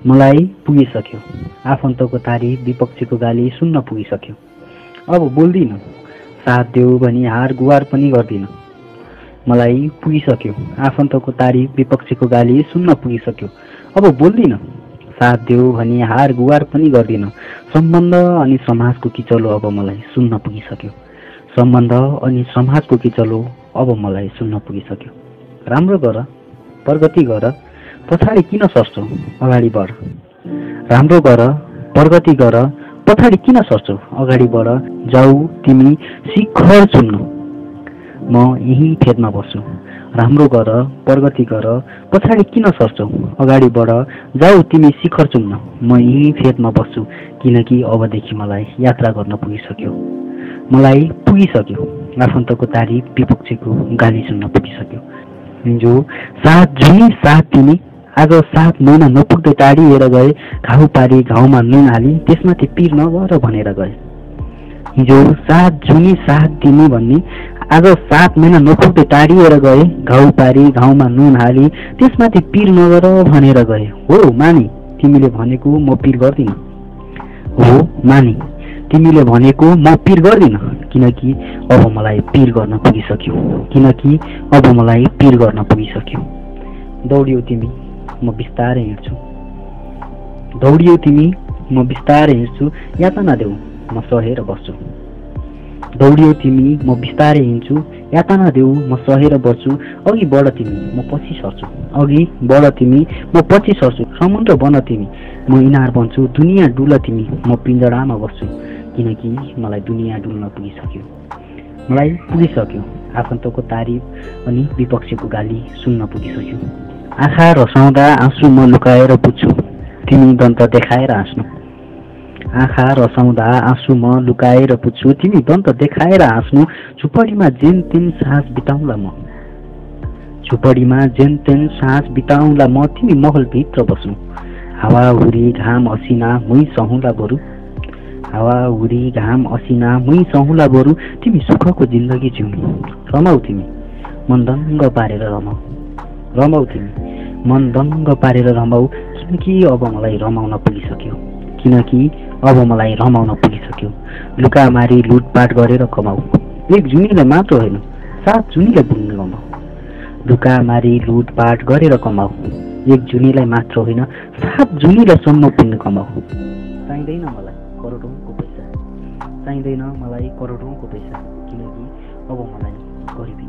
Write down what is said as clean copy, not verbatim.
मलाई पुगिसक्यो आफन्तको तारिफ विपक्षीको गाली सुन्न पुगिसक्यो। अब बोल्दिन साथ देऊ भनी हार गुहार पनि गर्दिन। मलाई पुगिसक्यो आफन्तको तारिफ विपक्षीको गाली सुन्न पुगिसक्यो। अब बोल्दिन साथ देऊ भनी हार गुहार पनि गर्दिन। सम्बन्ध अनि समाजको किचलो अब मलाई सुन्न पुगिसक्यो। सम्बन्ध अनि समाजको किचलो अब मलाई सुन्न पुगिसक्यो। राम्रो गर प्रगति गर पछाडि किन सर्छौ अगाडि बढ। राम्रो गर प्रगति गर पछाडि किन सर्छौ अगाडि बढ। जाऊ तिमी शिखर चुम्न म यही फेदमा बस्छु। राम्रो गर प्रगति गर पछाडि किन सर्छौ अगाडि बढ। जाऊ तिमी शिखर चुम्न म यही फेदमा बस्छु। किनकि अबदेखि मलाई यात्रा गर्न पुगिसक्यो। मलाई पुगिसक्यो आफन्तको तारिफ विपक्षीको गाली सुन्न पुगिसक्यो। हिजो साथ जुनी साथ तिमी आज 7 महिना नपुग्दै टाढिएर गए। घाउ पारी घाउमा नुन हाली त्यसमाथि पिर नगर भनेर गए। हिजो साथ जुनी साथ तिमी भन्ने आज 7 महिना नपुग्दै टाढिएर गए। घाउ पारी घाउमा नुन हाली त्यसमाथि पिर नगर भनेर गए। हो मानी तिमीले भनेको म पिर गर्दिन। हो मानी तिमीले भनेको म पिर गर्दिन। किनकि अब मलाई पिर गर्न पुगिसक्यो। किनकि अब मलाई पिर गर्न पुगिसक्यो। दौडियो तिमी म बिस्तारै हिँड्छु। दौडियो तिमी म बिस्तारै हिँड्छु। यातना देऊ म सहेर बस्छु। दौडियो तिमी म बिस्तारै हिँड्छु। यातना देऊ म सहेर बस्छु। अघि बढ तिमी म पछि सर्छु। अघि बढ तिमी म पछि सर्छु। समुद्र बन तिमी म इनार बन्छु। दुनियाँ डुल तिमी म पिंजडामा बस्छु। किनकि मलाई दुनियाँ डुल्न पुगिसक्यो। मलाई पुगिसक्यो आफन्तको तारिफ अनि विपक्षीको गाली सुन्न पुगिसक्यो। आँखा रसाउँदा आँसु म लुकाएर बुझ्छु। तिमी दन्त देखाएर हाँस्नु। आँखा रसाउँदा आँसु म लुकाएर बुझ्छु। तिमी दन्त देखाएर हाँस्नु। झुपडीमा जेन तेन साँझ बिताउँला म। झुपडीमा जेन तेन साँझ बिताउँला म। तिमी महलभित्र बस्नु। हावाहुरी घाम असिना मुई सहुला बरु। हावाहुरी घाम असिना मुई सहुला बरु। तिमी सुखको जिन्दगी जिउनु। रमाऊ तिमी मन दङ्ग पारेर रमाऊ। रमाऊ तिमी मन दङ्ग पारेर रमाऊ। किनकि अब मलाई रमाउन पुगिसक्यो। किनकि अब मलाई रमाउन पुगिसक्यो। लुकामारी लुटपाट गरेर कमाऊ। एक जुनीलाई मात्र होइन 7 जुनीलाई पुग्न कमाऊ। लुकामारी लुटपाट गरेर कमाऊ। एक जुनीलाई मात्र होइन 7 जुनीलाई सम्म पुग्न कमाऊ। चाहिँदैन मलाई करोडौँको पैसा। चाहिँदैन मलाई करोडौँको पैसा। किनकि अब मलाई गरिबी